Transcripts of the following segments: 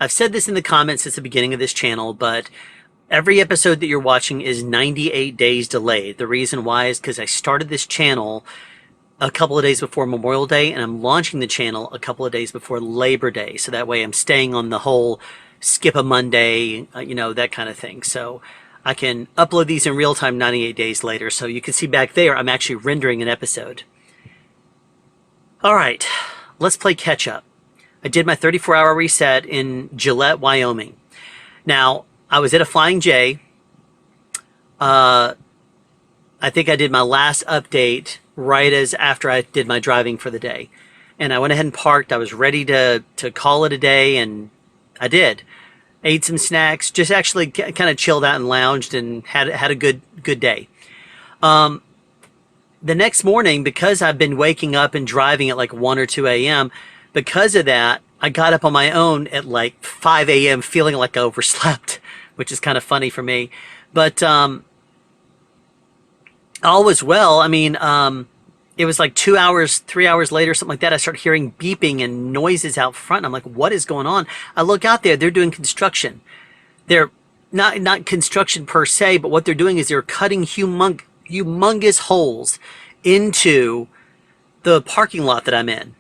I've said this in the comments since the beginning of this channel, but every episode that you're watching is 98 days delayed. The reason why is because I started this channel a couple of days before Memorial Day, and I'm launching the channel a couple of days before Labor Day. So that way I'm staying on the whole skip a Monday, that kind of thing. So I can upload these in real time 98 days later. So you can see back there, I'm actually rendering an episode. All right, let's play catch up. I did my 34-hour reset in Gillette, Wyoming. Now, I was at a Flying J. I think I did my last update right as after I did my driving for the day. And I went ahead and parked. I was ready to call it a day, and I did. Ate some snacks, just actually kind of chilled out and lounged and had a good day. The next morning, because I've been waking up and driving at like 1 or 2 a.m., because of that, I got up on my own at like 5 a.m. feeling like I overslept, which is kind of funny for me. But all was well. I mean, it was like 2 hours, 3 hours later, something like that. I started hearing beeping and noises out front. I'm like, what is going on? I look out there. They're doing construction. They're not construction per se, but what they're doing is they're cutting humongous holes into the parking lot that I'm in.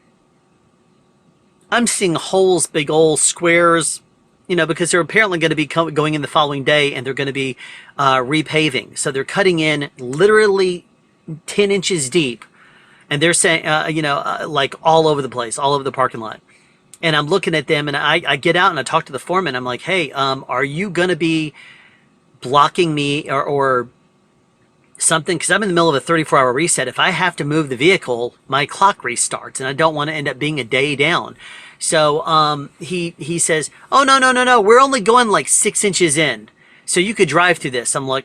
I'm seeing holes, big old squares, because they're apparently going to be going in the following day, and they're going to be repaving. So they're cutting in literally 10 inches deep, and they're saying, like all over the place, all over the parking lot. And I'm looking at them, and I get out and I talk to the foreman. I'm like, hey, are you going to be blocking me or something? Because I'm in the middle of a 34-hour reset. If I have to move the vehicle, my clock restarts, and I don't want to end up being a day down. So he says, oh, no, we're only going like 6 inches in, so you could drive through this. I'm like,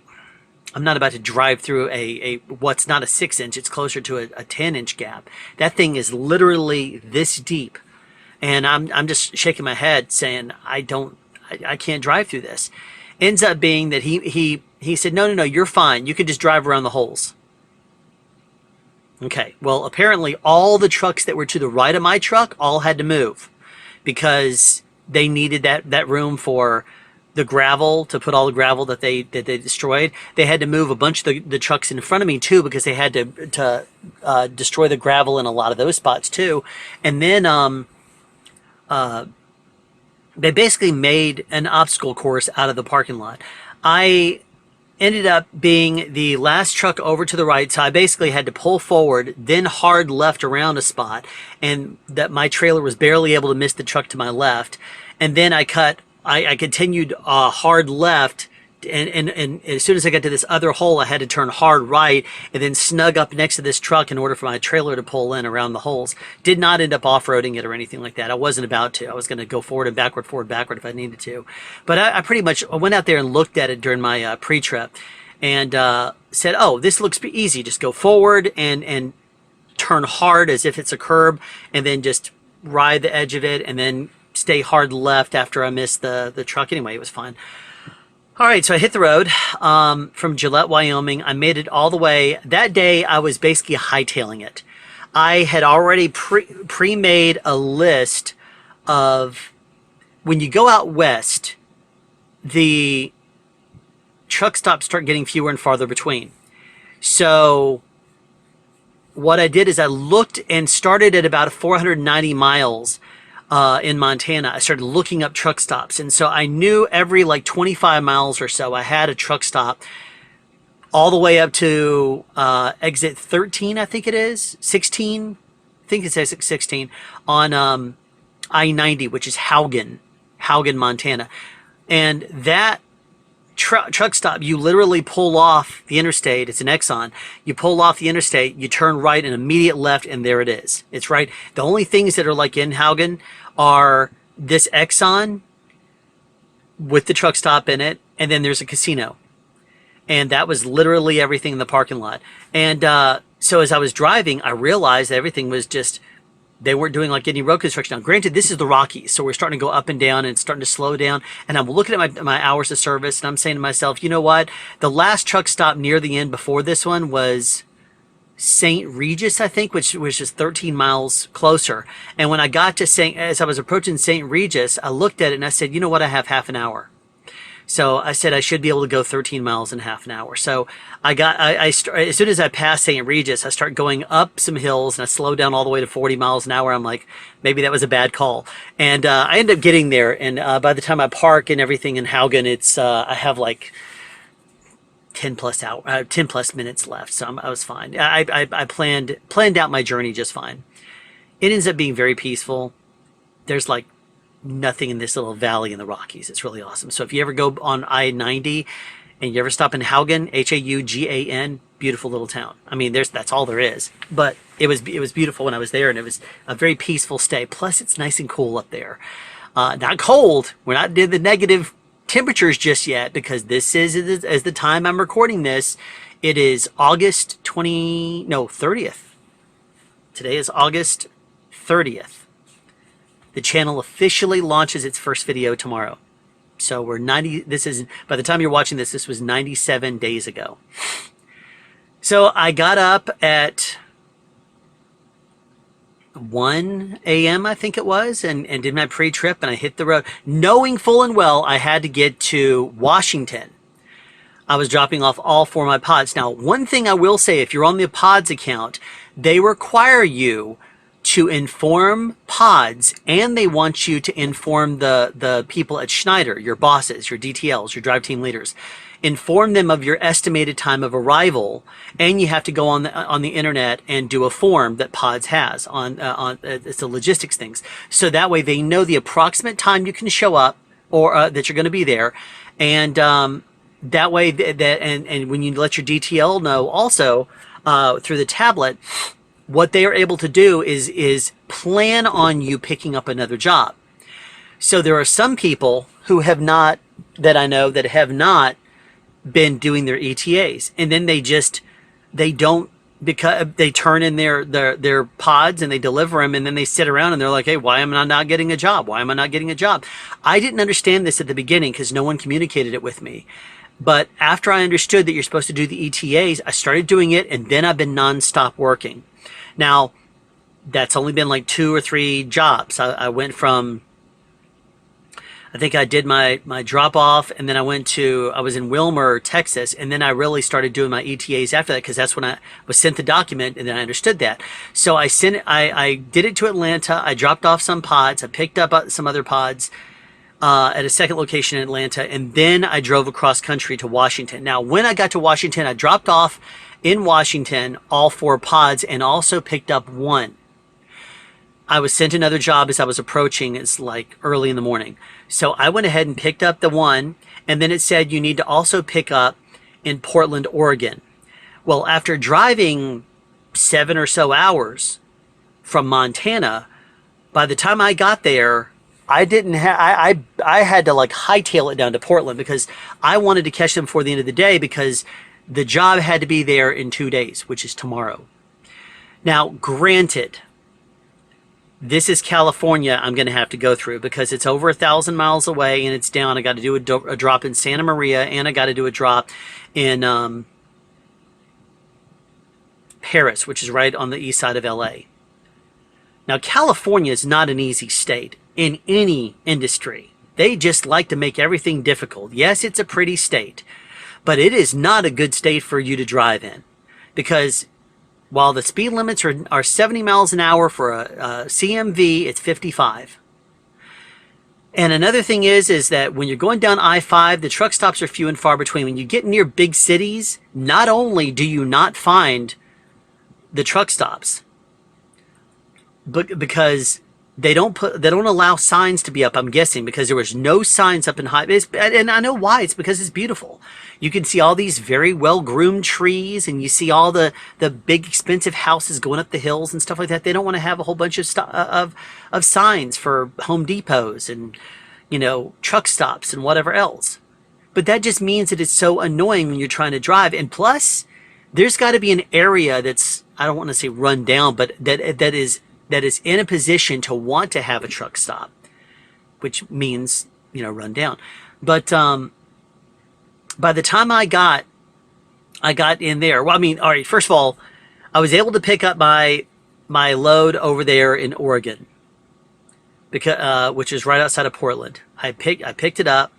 I'm not about to drive through a what's not a 6 inch. It's closer to a 10-inch gap. That thing is literally this deep, and I'm just shaking my head saying I can't drive through this. Ends up being that he said, no, you're fine. You can just drive around the holes. Okay, well, apparently all the trucks that were to the right of my truck all had to move because they needed that room for the gravel, to put all the gravel that they destroyed. They had to move a bunch of the trucks in front of me too, because they had to destroy the gravel in a lot of those spots too. And then they basically made an obstacle course out of the parking lot. I ended up being the last truck over to the right, so I basically had to pull forward, then hard left around a spot, and that my trailer was barely able to miss the truck to my left. And then I continued hard left, and as soon as I got to this other hole, I had to turn hard right and then snug up next to this truck in order for my trailer to pull in around the holes. Did not end up off-roading it or anything like that. I wasn't about to. I was going to go forward, backward if I needed to. But I pretty much went out there and looked at it during my pre-trip and said, oh, this looks easy. Just go forward and turn hard as if it's a curb, and then just ride the edge of it, and then stay hard left after I missed the truck. Anyway, it was fine. All right, so I hit the road from Gillette, Wyoming. I made it all the way. That day, I was basically hightailing it. I had already pre-made a list of, when you go out west, the truck stops start getting fewer and farther between. So what I did is I looked and started at about 490 miles in Montana. I started looking up truck stops. And so I knew every like 25 miles or so, I had a truck stop all the way up to exit 13, I think it is, 16, I think it says 16, on I-90, which is Haugen, Montana. And that truck stop, you literally pull off the interstate. It's an Exxon. You pull off the interstate, you turn right and immediate left, and there it is. It's right. The only things that are like in Haugen are this Exxon with the truck stop in it, and then there's a casino. And that was literally everything in the parking lot. And so as I was driving, I realized that everything was just, they weren't doing like any road construction. Now, granted, this is the Rockies, so we're starting to go up and down and it's starting to slow down. And I'm looking at my hours of service, and I'm saying to myself, you know what? The last truck stop near the end before this one was St. Regis, I think, which is 13 miles closer. And when I got to as I was approaching St. Regis, I looked at it and I said, you know what, I have half an hour. So I said I should be able to go 13 miles in half an hour. So as soon as I passed St. Regis, I start going up some hills and I slowed down all the way to 40 miles an hour. I'm like, maybe that was a bad call. And I ended up getting there. And by the time I park and everything in Haugen, I have like 10 plus minutes left. So I was fine. I planned out my journey just fine. It ends up being very peaceful. There's like nothing in this little valley in the Rockies. It's really awesome. So if you ever go on I-90 and you ever stop in Haugen, Haugan, beautiful little town. I mean, that's all there is. But it was beautiful when I was there, and it was a very peaceful stay. Plus, it's nice and cool up there. Not cold. We're not in the negative temperatures just yet, because this is, as the time I'm recording this, it is August 30th. Today is August 30th. The channel officially launches its first video tomorrow. So by the time you're watching this, this was 97 days ago. So I got up at 1 a.m., I think it was, and did my pre-trip, and I hit the road, knowing full and well I had to get to Washington. I was dropping off all 4 of my pods. Now, one thing I will say, if you're on the pods account, they require you to inform pods, and they want you to inform the people at Schneider, your bosses, your DTLs, your drive team leaders. Inform them of your estimated time of arrival, and you have to go on the internet and do a form that Pods has on it's the logistics things. So that way they know the approximate time you can show up, or that you're going to be there, and that way and when you let your DTL know also through the tablet, what they are able to do is plan on you picking up another job. So there are some people who have not, that I know, that have not been doing their ETAs, and then they don't, because they turn in their pods and they deliver them, and then they sit around and they're like, hey, why am I not getting a job? Why am I not getting a job? I didn't understand this at the beginning because no one communicated it with me. But after I understood that you're supposed to do the ETAs, I started doing it, and then I've been nonstop working. Now, that's only been like 2 or 3 jobs. I went from, I think I did my drop off, and then I was in Wilmer, Texas, and then I really started doing my ETAs after that, because that's when I was sent the document, and then I understood that. So I did it to Atlanta. I dropped off some pods. I picked up some other pods at a second location in Atlanta, and then I drove across country to Washington. Now, when I got to Washington, I dropped off in Washington all 4 pods, and also picked up 1. I was sent another job as I was approaching. It's like early in the morning. So I went ahead and picked up the 1, and then it said you need to also pick up in Portland, Oregon. Well, after driving 7 or so hours from Montana, by the time I got there, I had to like hightail it down to Portland, because I wanted to catch them before the end of the day, because the job had to be there in 2 days, which is tomorrow. Now, granted, this is California I'm going to have to go through, because it's over 1,000 miles away, and it's down. I got to do a drop in Santa Maria, and I got to do a drop in Paris, which is right on the east side of LA. Now, California is not an easy state in any industry. They just like to make everything difficult. Yes, it's a pretty state, but it is not a good state for you to drive in, because while the speed limits are 70 miles an hour for a CMV, it's 55. And another thing is that when you're going down I-5, the truck stops are few and far between. When you get near big cities, not only do you not find the truck stops, but because they don't allow signs to be up, I'm guessing, because there was no signs up in high, and I know why. It's because it's beautiful. You can see all these very well-groomed trees, and you see all the big expensive houses going up the hills and stuff like that. They don't want to have a whole bunch of signs for Home Depots and, truck stops and whatever else. But that just means that it's so annoying when you're trying to drive. And plus, there's got to be an area that's, I don't want to say run down, but that is in a position to want to have a truck stop, which means, run down. But by the time I got in there, well, I mean, all right, first of all, I was able to pick up my load over there in Oregon, because which is right outside of Portland. I picked it up,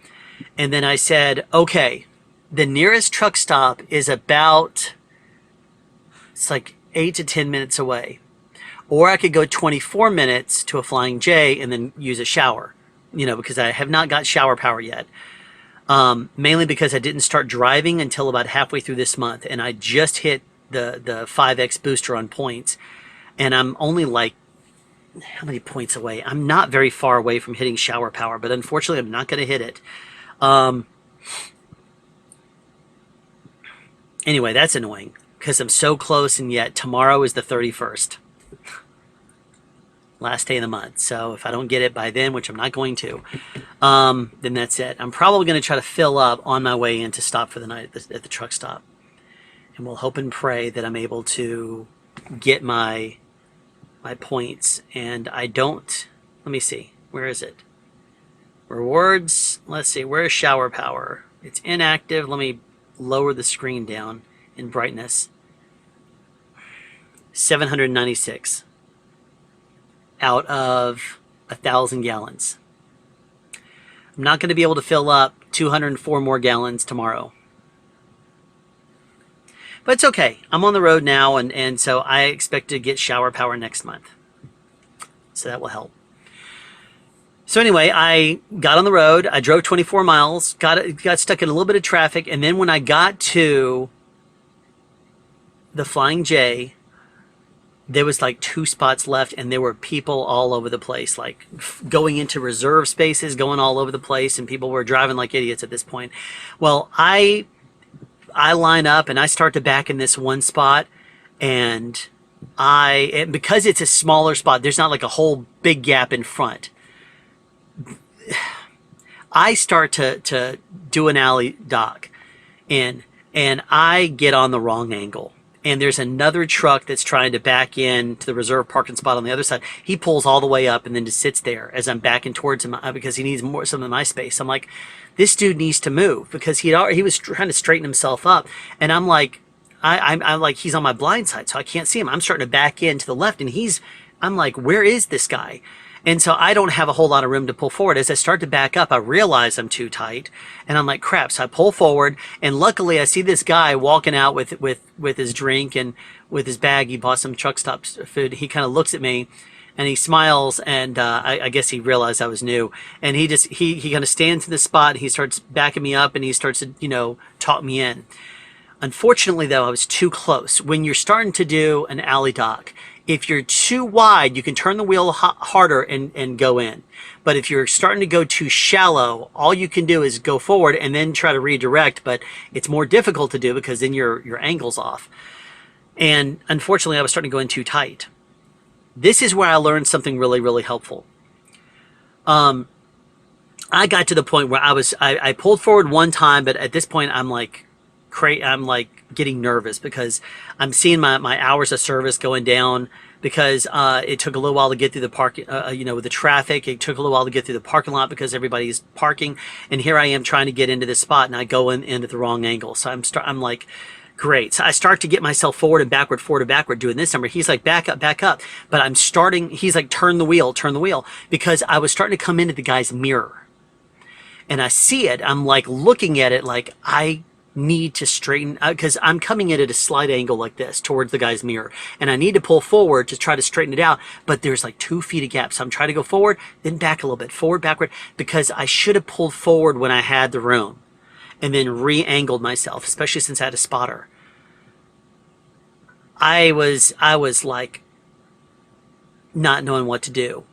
and then I said, okay, the nearest truck stop is about, it's like 8 to 10 minutes away, or I could go 24 minutes to a Flying J and then use a shower, because I have not got shower power yet. Mainly because I didn't start driving until about halfway through this month, and I just hit the 5X booster on points, and I'm only like, how many points away? I'm not very far away from hitting shower power, but unfortunately I'm not going to hit it. Anyway, that's annoying because I'm so close, and yet tomorrow is the 31st. Last day of the month. So if I don't get it by then, which I'm not going to, then that's it. I'm probably going to try to fill up on my way in to stop for the night at the truck stop. And we'll hope and pray that I'm able to get my points. And I don't, let me see, where is it? Rewards, let's see, where's shower power? It's inactive. Let me lower the screen down in brightness. 796 out of 1,000 gallons. I'm not going to be able to fill up 204 more gallons tomorrow. But it's okay. I'm on the road now, and so I expect to get shower power next month. So that will help. So anyway, I got on the road. I drove 24 miles, got stuck in a little bit of traffic, and then when I got to the Flying J, there was like 2 spots left, and there were people all over the place, like going into reserve spaces, going all over the place, and people were driving like idiots at this point. Well, I line up and I start to back in this one spot, and because it's a smaller spot, there's not like a whole big gap in front. I start to do an alley dock in, and I get on the wrong angle. And there's another truck that's trying to back in to the reserve parking spot on the other side. He pulls all the way up and then just sits there as I'm backing towards him because he needs some of my space. I'm like, this dude needs to move, because he was trying to straighten himself up, and I'm like, I'm like, he's on my blind side, so I can't see him. I'm starting to back in to the left, and I'm like, where is this guy? And so I don't have a whole lot of room to pull forward. As I start to back up, I realize I'm too tight, and I'm like, crap. So I pull forward, and luckily I see this guy walking out with his drink and with his bag. He bought some truck stop food. He kind of looks at me, and he smiles, and I guess he realized I was new. And he kind of stands in the spot, and he starts backing me up, and he starts to, talk me in. Unfortunately, though, I was too close. When you're starting to do an alley dock, if you're too wide, you can turn the wheel harder and go in. But if you're starting to go too shallow, all you can do is go forward and then try to redirect, but it's more difficult to do because then your angle's off. And unfortunately, I was starting to go in too tight. This is where I learned something really, really helpful. I got to the point where I pulled forward one time, but at this point I'm like getting nervous because I'm seeing my hours of service going down, because it took a little while to get through the parking, with the traffic. It took a little while to get through the parking lot because everybody's parking, and here I am trying to get into this spot, and I go in at the wrong angle. So I'm like, great. So I start to get myself forward and backward doing this number. He's like, back up. But he's like, turn the wheel, because I was starting to come into the guy's mirror. And I see it. I'm like looking at it like I need to straighten out, because I'm coming in at a slight angle like this towards the guy's mirror, and I need to pull forward to try to straighten it out, but there's like 2 feet of gap. So I'm trying to go forward, then back a little bit, forward, backward, because I should have pulled forward when I had the room and then re-angled myself, especially since I had a spotter. I was like not knowing what to do.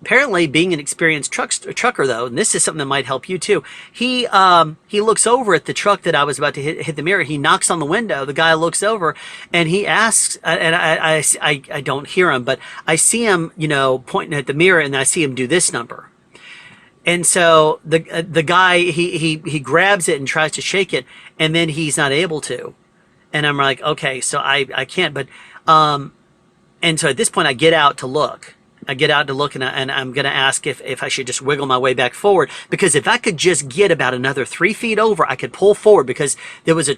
Apparently, being an experienced trucker, though, and this is something that might help you too, he looks over at the truck that I was about to hit the mirror. He knocks on the window. The guy looks over, and he asks, and I don't hear him, but I see him, pointing at the mirror, and I see him do this number. And so the guy, he grabs it and tries to shake it, and then he's not able to. And I'm like, okay, so I can't, but and so at this point I get out to look. I get out to look, and I'm going to ask if I should just wiggle my way back forward, because if I could just get about another 3 feet over, I could pull forward, because there was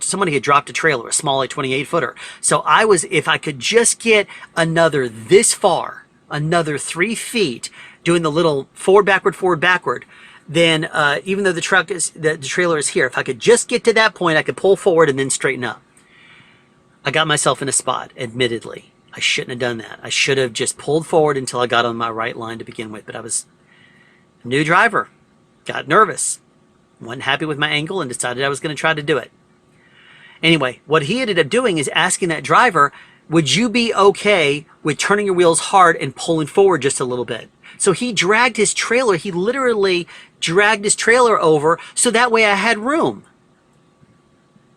somebody had dropped a trailer, a small, like 28 footer. So if I could just get another this far, another 3 feet, doing the little forward, backward, then even though the trailer is here, if I could just get to that point, I could pull forward and then straighten up. I got myself in a spot, admittedly. I shouldn't have done that. I should have just pulled forward until I got on my right line to begin with, but I was a new driver, got nervous, wasn't happy with my angle, and decided I was going to try to do it. Anyway, what he ended up doing is asking that driver, would you be okay with turning your wheels hard and pulling forward just a little bit? So he dragged his trailer, he literally dragged his trailer over so that way I had room.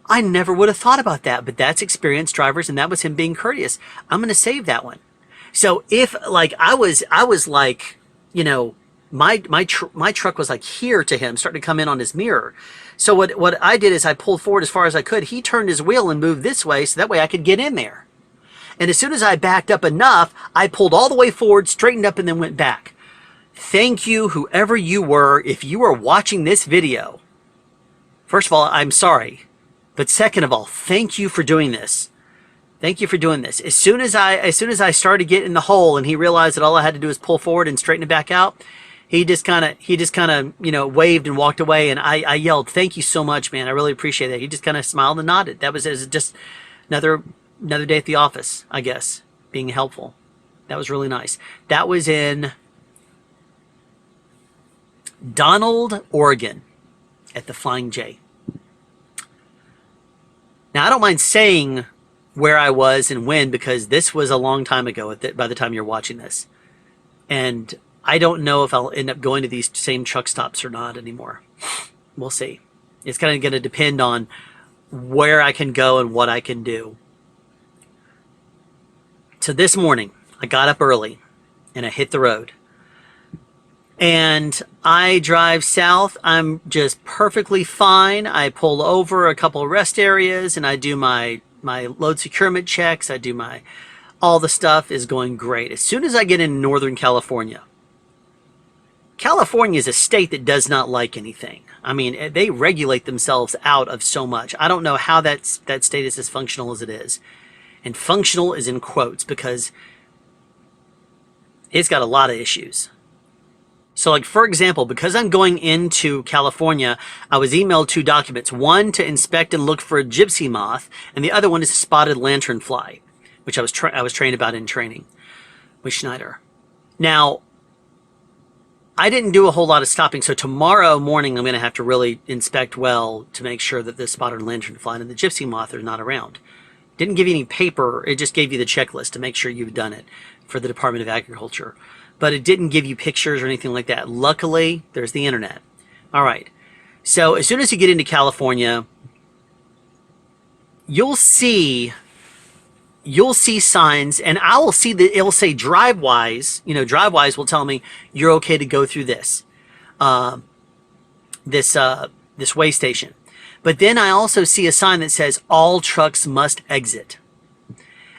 I never would have thought about that, but that's experienced drivers, and that was him being courteous. I'm going to save that one. So if like I was like, you know, my truck was like here to him, starting to come in on his mirror. So what I did is I pulled forward as far as I could. He turned his wheel and moved this way so that way I could get in there. And as soon as I backed up enough, I pulled all the way forward, straightened up, and then went back. Thank you, whoever you were, if you are watching this video. First of all, I'm sorry. But second of all, thank you for doing this. Thank you for doing this. As soon as I started getting in the hole and he realized that all I had to do was pull forward and straighten it back out, he just kind of, you know, waved and walked away, and I yelled, "Thank you so much, man. I really appreciate that." He just kind of smiled and nodded. That was just another day at the office, I guess, being helpful. That was really nice. That was in Donald, Oregon, at the Flying J. Now, I don't mind saying where I was and when, because this was a long time ago by the time you're watching this. And I don't know if I'll end up going to these same truck stops or not anymore. We'll see. It's kind of going to depend on where I can go and what I can do. So this morning, I got up early and I hit the road. And I drive south. I'm just perfectly fine. I pull over a couple of rest areas and I do my load securement checks. I do all the stuff is going great. As soon as I get in Northern California, California is a state that does not like anything. I mean, they regulate themselves out of so much. I don't know how that state is as functional as it is. And functional is in quotes because it's got a lot of issues. So like, for example, because I'm going into California, I was emailed 2 documents. One to inspect and look for a gypsy moth, and the other one is a spotted lanternfly, which I was trained about in training with Schneider. Now, I didn't do a whole lot of stopping, so tomorrow morning I'm going to have to really inspect well to make sure that the spotted lanternfly and the gypsy moth are not around. Didn't give you any paper, it just gave you the checklist to make sure you've done it for the Department of Agriculture. But it didn't give you pictures or anything like that. Luckily, there's the internet. All right. So as soon as you get into California, you'll see signs, and I will see that it'll say DriveWise. You know, DriveWise will tell me you're okay to go through this way station. But then I also see a sign that says all trucks must exit.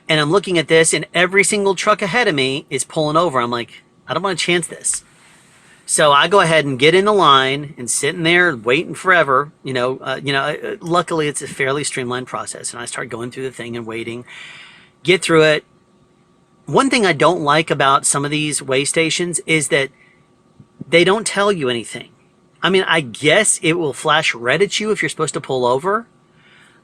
And I'm looking at this, and every single truck ahead of me is pulling over. I'm like, I don't want to chance this. So I go ahead and get in the line and sitting there waiting forever. Luckily it's a fairly streamlined process, and I start going through the thing and waiting, get through it. One thing I don't like about some of these way stations is that they don't tell you anything. I mean, I guess it will flash red at you if you're supposed to pull over,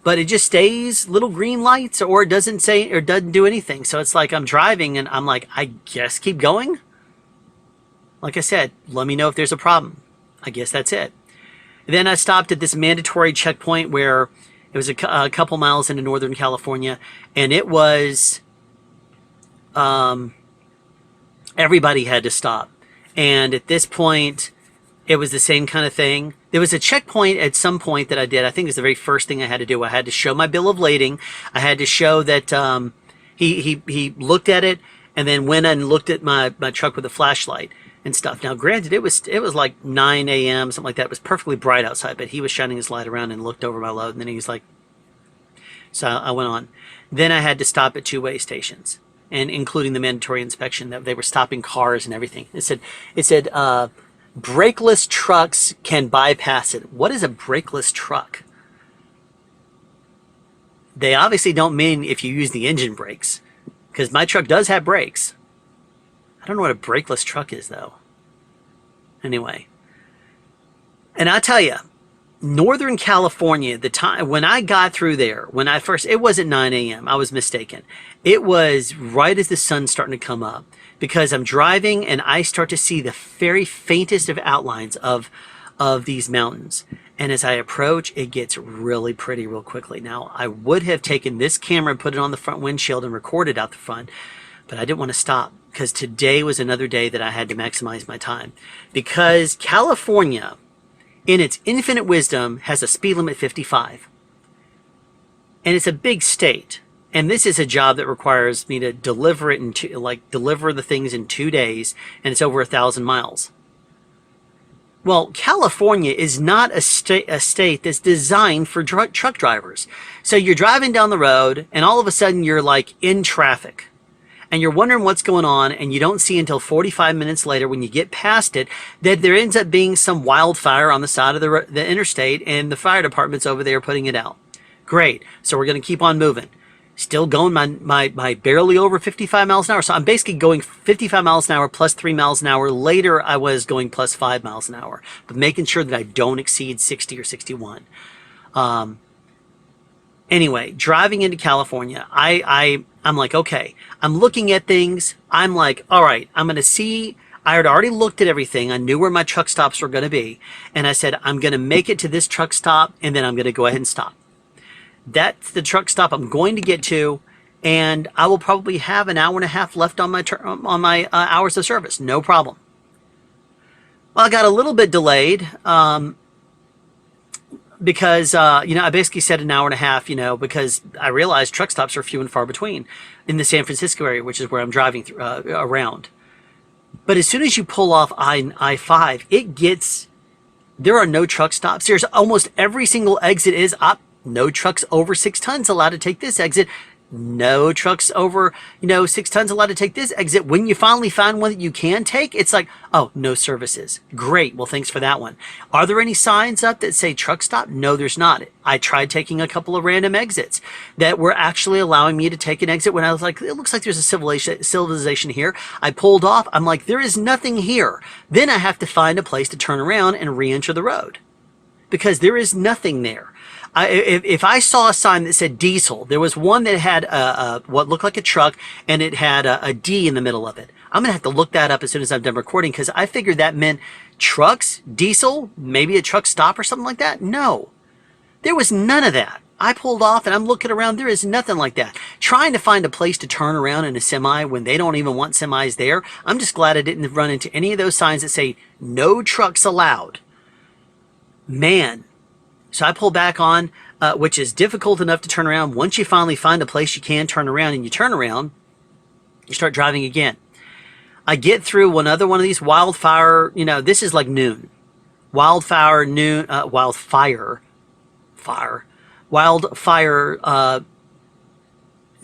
but it just stays little green lights, or it doesn't say or doesn't do anything. So it's like I'm driving and I'm like, I guess keep going. Like I said, let me know if there's a problem. I guess that's it. And then I stopped at this mandatory checkpoint where it was a couple miles into Northern California, and it was, everybody had to stop. And at this point, it was the same kind of thing. There was a checkpoint at some point that I did. I think it was the very first thing I had to do. I had to show my bill of lading. I had to show that he looked at it and then went and looked at my truck with a flashlight and stuff. Now, granted, it was like 9 a.m., something like that. It was perfectly bright outside, but he was shining his light around and looked over my load, and then he was like, so I went on. Then I had to stop at 2 way stations. and including the mandatory inspection, that they were stopping cars and everything. It said brakeless trucks can bypass it. What is a brakeless truck? They obviously don't mean if you use the engine brakes, because my truck does have brakes. I don't know what a brakeless truck is, though. Anyway, and I tell you, Northern California, the time when I got through there, it wasn't 9 a.m. I was mistaken. It was right as the sun's starting to come up, because I'm driving and I start to see the very faintest of outlines of these mountains. And as I approach, it gets really pretty real quickly. Now, I would have taken this camera and put it on the front windshield and recorded out the front, but I didn't want to stop, because today was another day that I had to maximize my time. Because California, in its infinite wisdom, has a speed limit 55. And it's a big state. And this is a job that requires me to deliver it deliver the things in 2 days, and it's over 1,000 miles. Well, California is not a state that's designed for truck drivers. So you're driving down the road, and all of a sudden you're like in traffic. And you're wondering what's going on, and you don't see until 45 minutes later, when you get past it, that there ends up being some wildfire on the side of the interstate, and the fire department's over there putting it out. Great. So we're going to keep on moving. Still going my barely over 55 miles an hour. So I'm basically going 55 miles an hour plus 3 miles an hour. Later, I was going plus 5 miles an hour, but making sure that I don't exceed 60 or 61. Anyway, driving into California, I'm like, okay, I'm looking at things. I'm like, all right, I'm going to see. I had already looked at everything. I knew where my truck stops were going to be. And I said, I'm going to make it to this truck stop, and then I'm going to go ahead and stop. That's the truck stop I'm going to get to, and I will probably have an hour and a half left on my hours of service. No problem. Well, I got a little bit delayed because I basically said an hour and a half, because I realized truck stops are few and far between in the San Francisco area, which is where I'm driving around. But as soon as you pull off I-5, there are no truck stops. There's almost every single exit is up. No trucks over 6 tons allowed to take this exit. No trucks over, 6 tons allowed to take this exit. When you finally find one that you can take, it's like, oh, no services. Great. Well, thanks for that one. Are there any signs up that say truck stop? No, there's not. I tried taking a couple of random exits that were actually allowing me to take an exit when I was like, it looks like there's a civilization here. I pulled off. I'm like, there is nothing here. Then I have to find a place to turn around and re-enter the road, because there is nothing there. If I saw a sign that said diesel, there was one that had what looked like a truck, and it had a D in the middle of it. I'm going to have to look that up as soon as I'm done recording, because I figured that meant trucks, diesel, maybe a truck stop or something like that. No, there was none of that. I pulled off and I'm looking around. There is nothing like that. Trying to find a place to turn around in a semi when they don't even want semis there. I'm just glad I didn't run into any of those signs that say no trucks allowed. Man. So I pull back on, which is difficult enough to turn around. Once you finally find a place you can turn around, and you turn around, you start driving again. I get through another one of these wildfire, this is like noon. Wildfire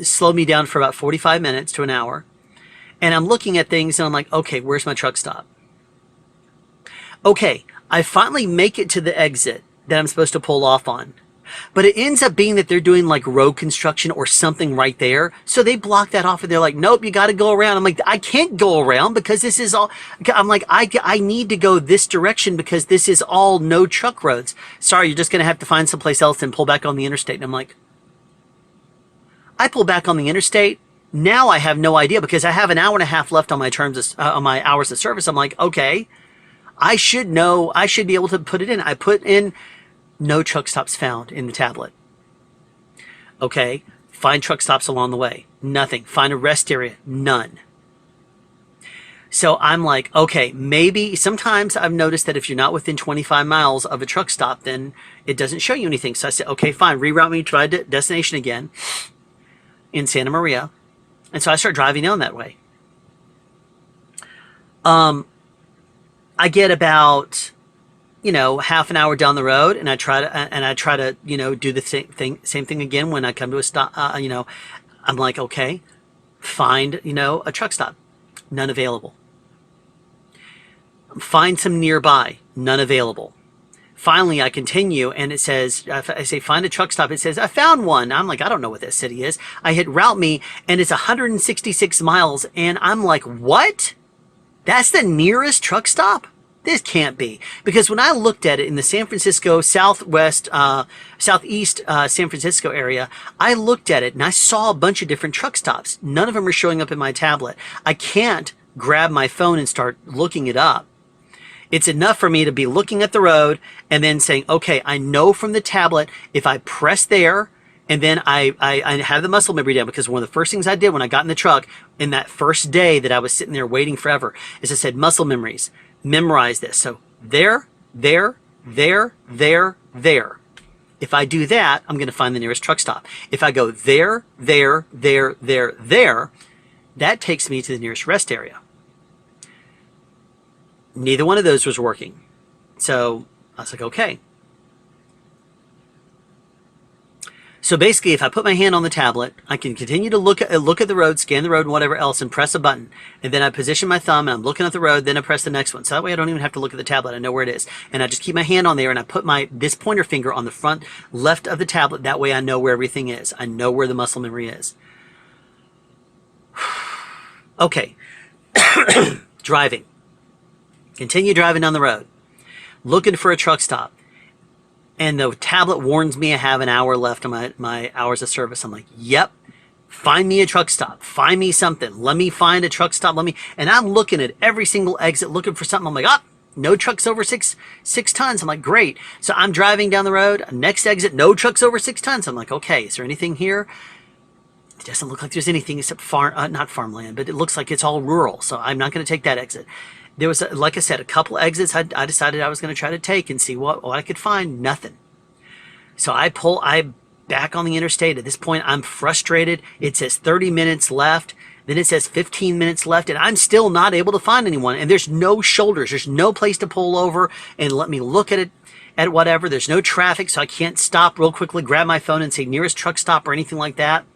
slowed me down for about 45 minutes to an hour. And I'm looking at things and I'm like, okay, where's my truck stop? Okay, I finally make it to the exit that I'm supposed to pull off on. But it ends up being that they're doing like road construction or something right there. So they block that off and they're like, nope, you got to go around. I'm like, I can't go around because this is all, I'm like, I need to go this direction because this is all no truck roads. Sorry, you're just going to have to find someplace else and pull back on the interstate. And I'm like, I pull back on the interstate. Now I have no idea because I have an hour and a half left on my on my hours of service. I'm like, okay, I should know, I should be able to put it in. I put in no truck stops found in the tablet. Okay, find truck stops along the way. Nothing. Find a rest area. None. So I'm like, okay, maybe sometimes I've noticed that if you're not within 25 miles of a truck stop, then it doesn't show you anything. So I said, okay, fine, reroute me to my destination again in Santa Maria. And so I start driving down that way. I get about, half an hour down the road, and I try to, do the same thing again when I come to a stop. I'm like, okay, Find, a truck stop. None available. Find some nearby. None available. Finally, I continue and it says, I say, find a truck stop. It says, I found one. I'm like, I don't know what this city is. I hit route me and it's 166 miles. And I'm like, what? That's the nearest truck stop? This can't be. Because when I looked at it in the San Francisco southeast San Francisco area, I looked at it and I saw a bunch of different truck stops. None of them are showing up in my tablet. I can't grab my phone and start looking it up. It's enough for me to be looking at the road and then saying, okay, I know from the tablet, if I press there, and then I have the muscle memory down, because one of the first things I did when I got in the truck in that first day that I was sitting there waiting forever is I said, muscle memories, memorize this. So there, there, there, there, there. If I do that, I'm going to find the nearest truck stop. If I go there, there, there, there, there, that takes me to the nearest rest area. Neither one of those was working. So I was like, okay. So basically, if I put my hand on the tablet, I can continue to look at the road, scan the road, and whatever else, and press a button. And then I position my thumb, and I'm looking at the road, then I press the next one. So that way I don't even have to look at the tablet. I know where it is. And I just keep my hand on there, and I put this pointer finger on the front left of the tablet. That way I know where everything is. I know where the muscle memory is. Okay. Driving. Continue driving down the road, looking for a truck stop. And the tablet warns me I have an hour left on my hours of service. I'm like, yep, find me a truck stop. Find me something. Let me find a truck stop. And I'm looking at every single exit looking for something. I'm like, no trucks over six tons. I'm like, great. So I'm driving down the road. Next exit, no trucks over 6 tons. I'm like, okay, is there anything here? It doesn't look like there's anything except not farmland, but it looks like it's all rural. So I'm not going to take that exit. There was, like I said, a couple exits I decided I was going to try to take and see what I could find. Nothing. So I back on the interstate. At this point, I'm frustrated. It says 30 minutes left. Then it says 15 minutes left, and I'm still not able to find anyone. And there's no shoulders. There's no place to pull over and let me look at it, at whatever. There's no traffic, so I can't stop real quickly, grab my phone and say nearest truck stop or anything like that.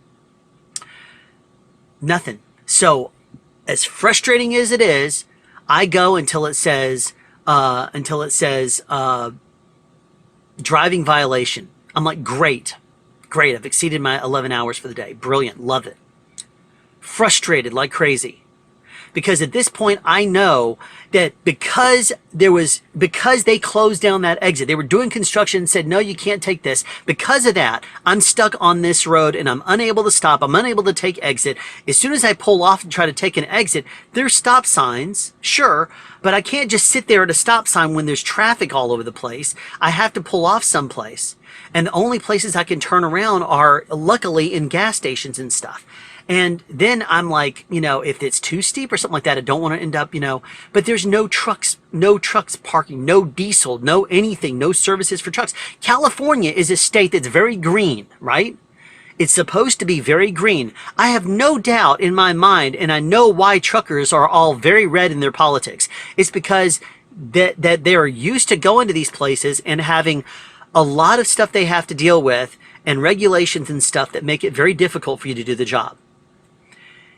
Nothing. So as frustrating as it is, I go until it says driving violation. I'm like, great. I've exceeded my 11 hours for the day. Brilliant. Love it. Frustrated like crazy. Because at this point, I know that because they closed down that exit, they were doing construction and said, no, you can't take this. Because of that, I'm stuck on this road and I'm unable to stop. I'm unable to take exit. As soon as I pull off and try to take an exit, there's stop signs, sure, but I can't just sit there at a stop sign when there's traffic all over the place. I have to pull off someplace. And the only places I can turn around are luckily in gas stations and stuff. And then I'm like, if it's too steep or something like that, I don't want to end up, but there's no trucks parking, no diesel, no anything, no services for trucks. California is a state that's very green, right? It's supposed to be very green. I have no doubt in my mind, and I know why truckers are all very red in their politics. It's because that they're used to going to these places and having a lot of stuff they have to deal with and regulations and stuff that make it very difficult for you to do the job.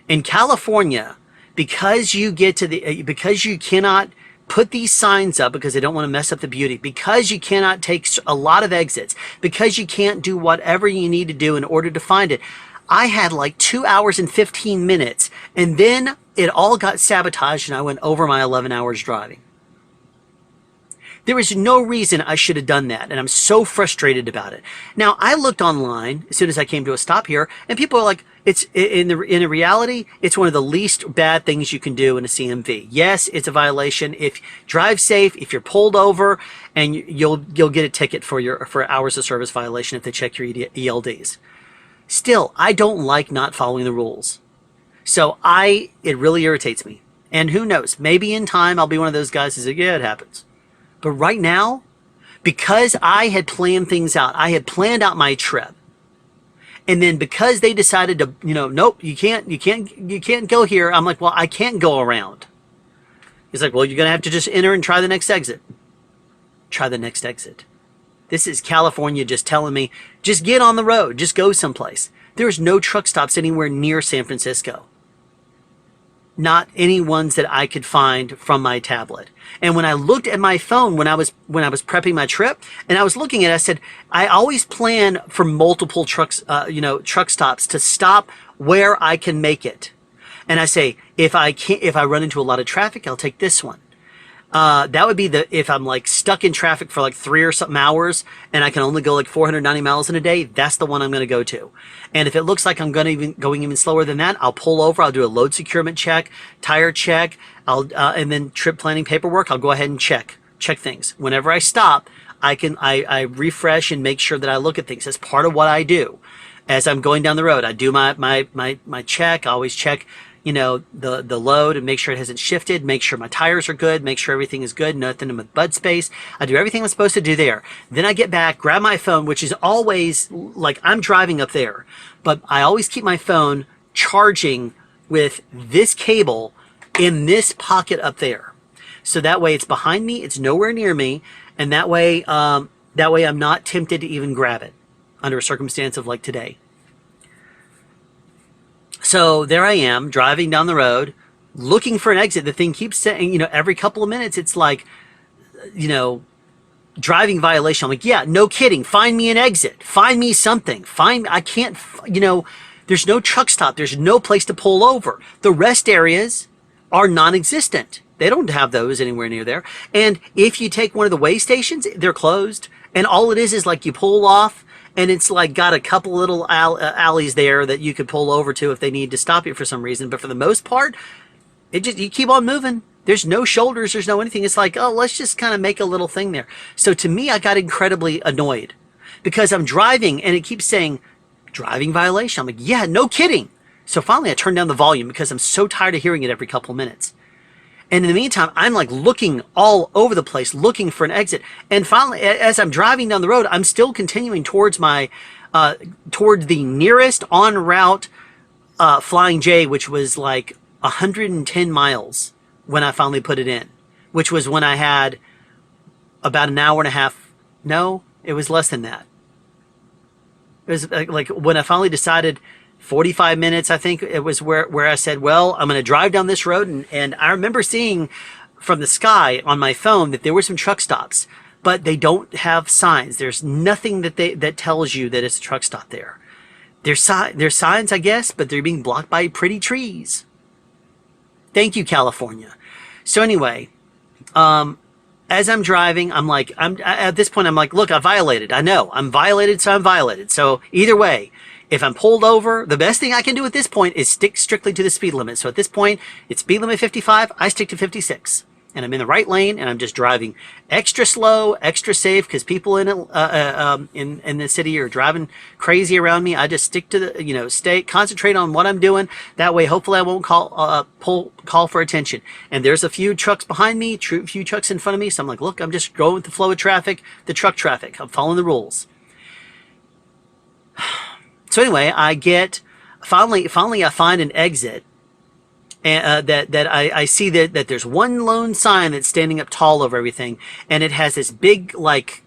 In California, because you cannot put these signs up because they don't want to mess up the beauty, because you cannot take a lot of exits, because you can't do whatever you need to do in order to find it. I had like 2 hours and 15 minutes, and then it all got sabotaged and I went over my 11 hours driving. There is no reason I should have done that, and I'm so frustrated about it. Now, I looked online as soon as I came to a stop here, and people are like, it's in reality, it's one of the least bad things you can do in a CMV. Yes, it's a violation. If drive safe, if you're pulled over, and you'll get a ticket for hours of service violation if they check your ELDs. Still, I don't like not following the rules. So it really irritates me. And who knows, maybe in time I'll be one of those guys who's like, yeah, it happens. But right now, because I had planned things out, I had planned out my trip. And then because they decided to, nope, you can't go here. I'm like, well, I can't go around. He's like, well, you're going to have to just enter and try the next exit. Try the next exit. This is California just telling me, just get on the road, just go someplace. There's no truck stops anywhere near San Francisco. not any ones that I could find from my tablet. And when I looked at my phone when I was prepping my trip, and I was looking at it, I said, I always plan for multiple trucks, truck stops to stop where I can make it. And I say, if I run into a lot of traffic, I'll take this one. That would be if I'm like stuck in traffic for like 3 or something hours and I can only go like 490 miles in a day, that's the one I'm going to go to. And if it looks like I'm going even slower than that, I'll pull over, I'll do a load securement check, tire check, and then trip planning paperwork. I'll go ahead and check things. Whenever I stop, I refresh and make sure that I look at things. That's part of what I do. As I'm going down the road, I do my check. I always check, the load and make sure it hasn't shifted, make sure my tires are good, make sure everything is good, nothing in the bud space. I do everything I'm supposed to do there. Then I get back, grab my phone, which is always like I'm driving up there, but I always keep my phone charging with this cable in this pocket up there. So that way it's behind me, it's nowhere near me, and that way I'm not tempted to even grab it under a circumstance of like today. So there I am driving down the road, looking for an exit. The thing keeps saying, every couple of minutes, it's like, driving violation. I'm like, yeah, no kidding. Find me an exit. Find me something. I can't, there's no truck stop. There's no place to pull over. The rest areas are non-existent. They don't have those anywhere near there. And if you take one of the way stations, they're closed. And all it is like you pull off, and it's like got a couple little alleys there that you could pull over to if they need to stop you for some reason. But for the most part, you keep on moving. There's no shoulders. There's no anything. It's like, oh, let's just kind of make a little thing there. So to me, I got incredibly annoyed because I'm driving and it keeps saying driving violation. I'm like, yeah, no kidding. So finally I turned down the volume because I'm so tired of hearing it every couple of minutes. And in the meantime, I'm like looking all over the place, looking for an exit. And finally, as I'm driving down the road, I'm still continuing towards toward the nearest en route Flying J, which was like 110 miles when I finally put it in, which was when I had about an hour and a half. No, it was less than that. It was like when I finally decided 45 minutes, I think it was where I said, well, I'm going to drive down this road. And I remember seeing from the sky on my phone that there were some truck stops, but they don't have signs. There's nothing that tells you that it's a truck stop there. There's signs, I guess, but they're being blocked by pretty trees. Thank you, California. So anyway, as I'm driving, at this point, I'm like, look, I violated. I know I'm violated. So I'm violated. So either way, if I'm pulled over, the best thing I can do at this point is stick strictly to the speed limit. So at this point, it's speed limit 55. I stick to 56. And I'm in the right lane, and I'm just driving extra slow, extra safe, because people in the city are driving crazy around me. I just stick to the, concentrate on what I'm doing. That way, hopefully, I won't call for attention. And there's a few trucks behind me, few trucks in front of me. So I'm like, look, I'm just going with the flow of traffic, the truck traffic. I'm following the rules. So anyway, finally I find an exit, and that I see that there's one lone sign that's standing up tall over everything, and it has this big, like,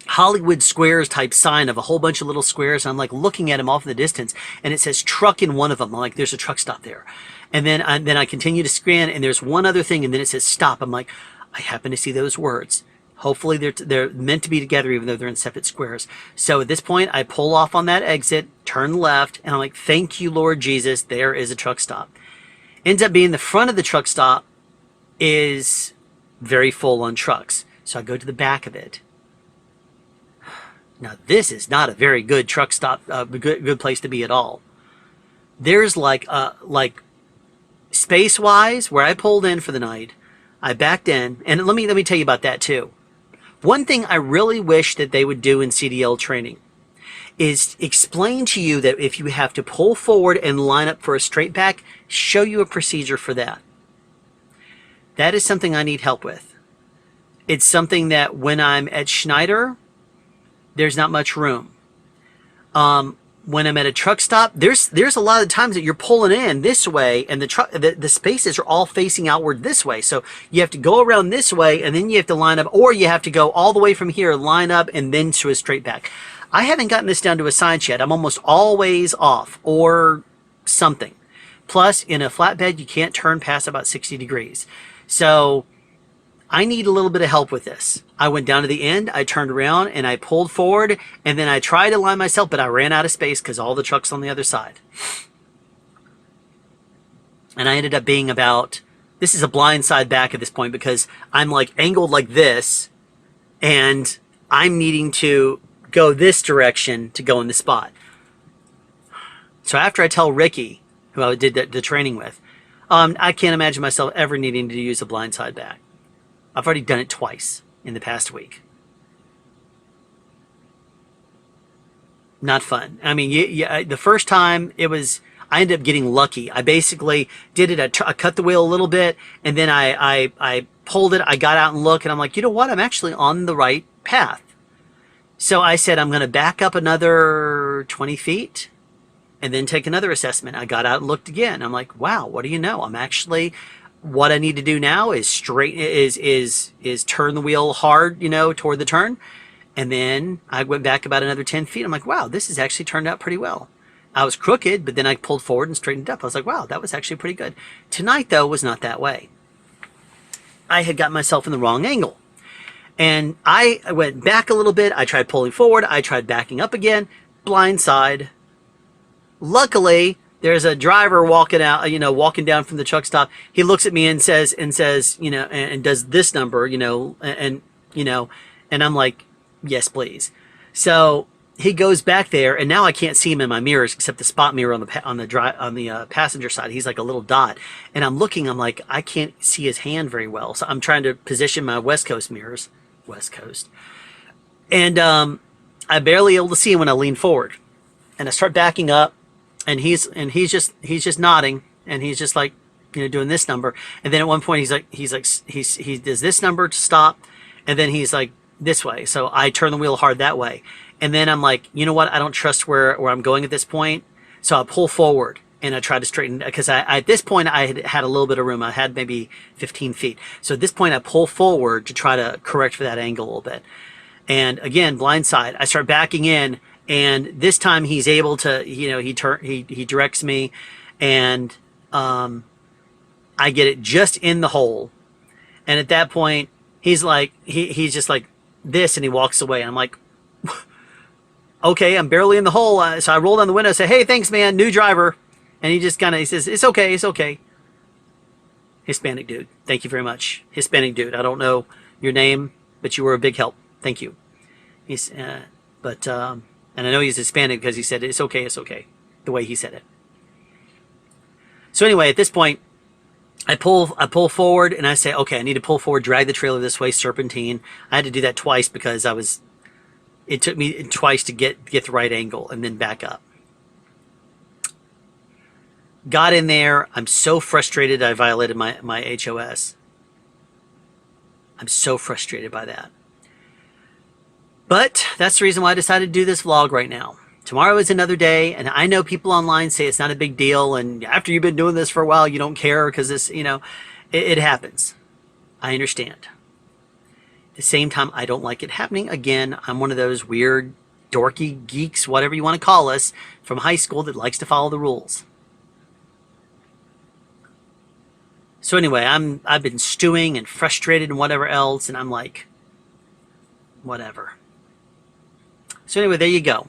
Hollywood Squares type sign of a whole bunch of little squares. And I'm like looking at them off in the distance, and it says truck in one of them. I'm like, there's a truck stop there. And then I continue to scan, and there's one other thing, and then it says stop. I'm like, I happen to see those words. Hopefully they're meant to be together, even though they're in separate squares. So at this point, I pull off on that exit, turn left, and I'm like, thank you, Lord Jesus, there is a truck stop. Ends up being the front of the truck stop is very full on trucks. So I go to the back of it. Now, this is not a very good truck stop, good place to be at all. There's like space-wise, where I pulled in for the night, I backed in, and let me tell you about that too. One thing I really wish that they would do in CDL training is explain to you that if you have to pull forward and line up for a straight back, show you a procedure for that. That is something I need help with. It's something that when I'm at Schneider, there's not much room. When I'm at a truck stop, there's a lot of times that you're pulling in this way, and the spaces are all facing outward this way. So you have to go around this way, and then you have to line up, or you have to go all the way from here, line up, and then to a straight back. I haven't gotten this down to a science yet. I'm almost always off or something. Plus, in a flatbed, you can't turn past about 60 degrees. So I need a little bit of help with this. I went down to the end, I turned around, and I pulled forward, and then I tried to line myself, but I ran out of space because all the trucks on the other side. And I ended up being about, this is a blind side back at this point because I'm like angled like this, and I'm needing to go this direction to go in the spot. So after I tell Ricky, who I did the training with, I can't imagine myself ever needing to use a blind side back. I've already done it twice in the past week. Not fun. I mean, the first time I ended up getting lucky. I basically did it. I cut the wheel a little bit, and then I pulled it. I got out and looked, and I'm like, you know what? I'm actually on the right path. So I said, I'm going to back up another 20 feet and then take another assessment. I got out and looked again. I'm like, wow, what do you know? I'm actually, what I need to do now is turn the wheel hard, toward the turn. And then I went back about another 10 feet. I'm like, wow, this has actually turned out pretty well. I was crooked, but then I pulled forward and straightened up. I was like, wow, that was actually pretty good. Tonight, though, was not that way. I had got myself in the wrong angle. And I went back a little bit. I tried pulling forward. I tried backing up again. Blind side. Luckily, there's a driver walking out, walking down from the truck stop. He looks at me and says, and does this number, and I'm like, yes, please. So he goes back there, and now I can't see him in my mirrors except the spot mirror on the passenger side. He's like a little dot, and I'm looking. I'm like, I can't see his hand very well, so I'm trying to position my West Coast mirrors, and I'm barely able to see him when I lean forward, and I start backing up, and he's just nodding, and he's just like, doing this number, and then at one point he does this number to stop, and then he's like this way, so I turn the wheel hard that way. And then I'm like, you know what? I don't trust where I'm going at this point. So I pull forward and I try to straighten, because at this point I had a little bit of room. I had maybe 15 feet. So at this point I pull forward to try to correct for that angle a little bit. And again, blind side, I start backing in, and this time he's able to, he directs me, and I get it just in the hole. And at that point he's like, he's just like this, and he walks away. And I'm like, okay, I'm barely in the hole. So I roll down the window and say, hey, thanks, man, new driver. And he just he says, it's okay. Hispanic dude. Thank you very much. Hispanic dude. I don't know your name, but you were a big help. Thank you. And I know he's Hispanic because he said, it's okay. The way he said it. So anyway, at this point, I pull forward and I say, okay, I need to pull forward, drag the trailer this way, serpentine. I had to do that twice because it took me twice to get the right angle and then back up. Got in there. I'm so frustrated I violated my HOS. I'm so frustrated by that. But that's the reason why I decided to do this vlog right now. Tomorrow is another day, and I know people online say it's not a big deal, and after you've been doing this for a while, you don't care because this, it happens. I understand. At the same time, I don't like it happening again. I'm one of those weird, dorky geeks, whatever you want to call us, from high school that likes to follow the rules. So anyway, I've been stewing and frustrated and whatever else, and I'm like, whatever. So anyway, there you go.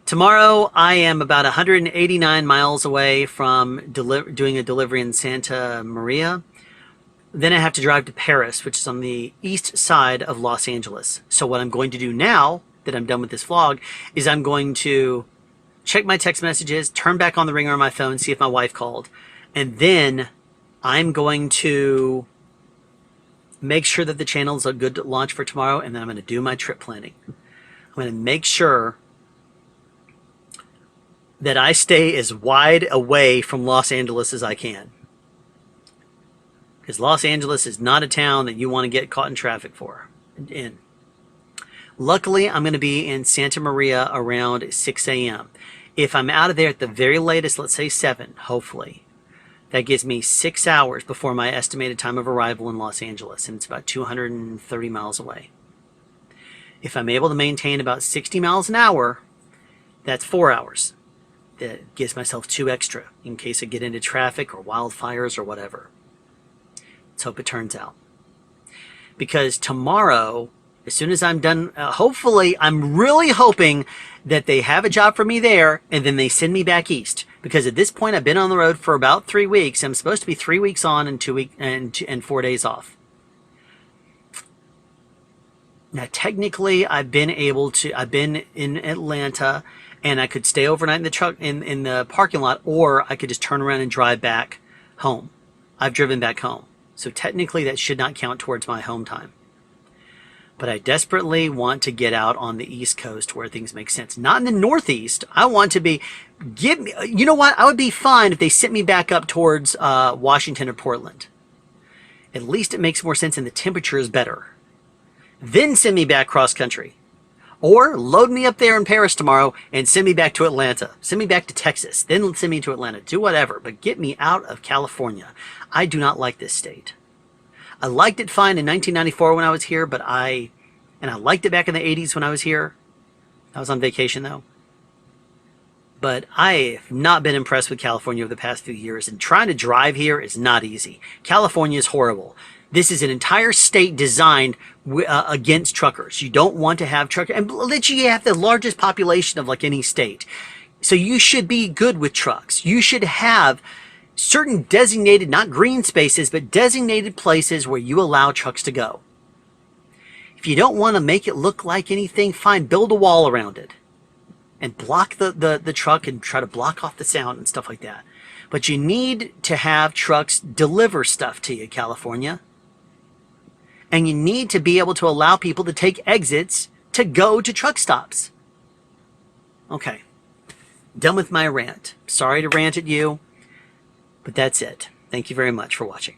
Tomorrow, I am about 189 miles away from doing a delivery in Santa Maria. Then I have to drive to Paris, which is on the east side of Los Angeles. So what I'm going to do now that I'm done with this vlog is I'm going to check my text messages, turn back on the ringer on my phone, see if my wife called, and then I'm going to make sure that the channel is a good launch for tomorrow, and then I'm going to do my trip planning. I'm going to make sure that I stay as wide away from Los Angeles as I can. Because Los Angeles is not a town that you want to get caught in traffic in. Luckily, I'm going to be in Santa Maria around 6 a.m. If I'm out of there at the very latest, let's say 7, hopefully, that gives me 6 hours before my estimated time of arrival in Los Angeles, and it's about 230 miles away. If I'm able to maintain about 60 miles an hour, that's 4 hours. gives myself 2 extra in case I get into traffic or wildfires or whatever. Let's hope it turns out. Because tomorrow, as soon as I'm done, hopefully, I'm really hoping that they have a job for me there and then they send me back east. Because at this point, I've been on the road for about 3 weeks. I'm supposed to be 3 weeks on and 2 weeks and 4 days off. Now, technically, I've been in Atlanta and I could stay overnight in the truck in the parking lot, or I could just turn around and drive back home. I've driven back home. So technically that should not count towards my home time. But I desperately want to get out on the East Coast where things make sense. Not in the Northeast. I want to be, you know what? I would be fine if they sent me back up towards Washington or Portland. At least it makes more sense and the temperature is better. Then send me back cross country. Or load me up there in Paris tomorrow and send me back to Atlanta. Send me back to Texas. Then send me to Atlanta. Do whatever, but get me out of California. I do not like this state. I liked it fine in 1994 when I was here, and I liked it back in the 80s when I was here. I was on vacation though. But I have not been impressed with California over the past few years, and trying to drive here is not easy. California is horrible. This is an entire state designed against truckers. You don't want to have truckers. And literally you have the largest population of like any state. So you should be good with trucks. You should have certain designated, not green spaces, but designated places where you allow trucks to go. If you don't want to make it look like anything, fine, build a wall around it. And block the truck and try to block off the sound and stuff like that. But you need to have trucks deliver stuff to you, California. And you need to be able to allow people to take exits to go to truck stops. Okay. Done with my rant. Sorry to rant at you, but that's it. Thank you very much for watching.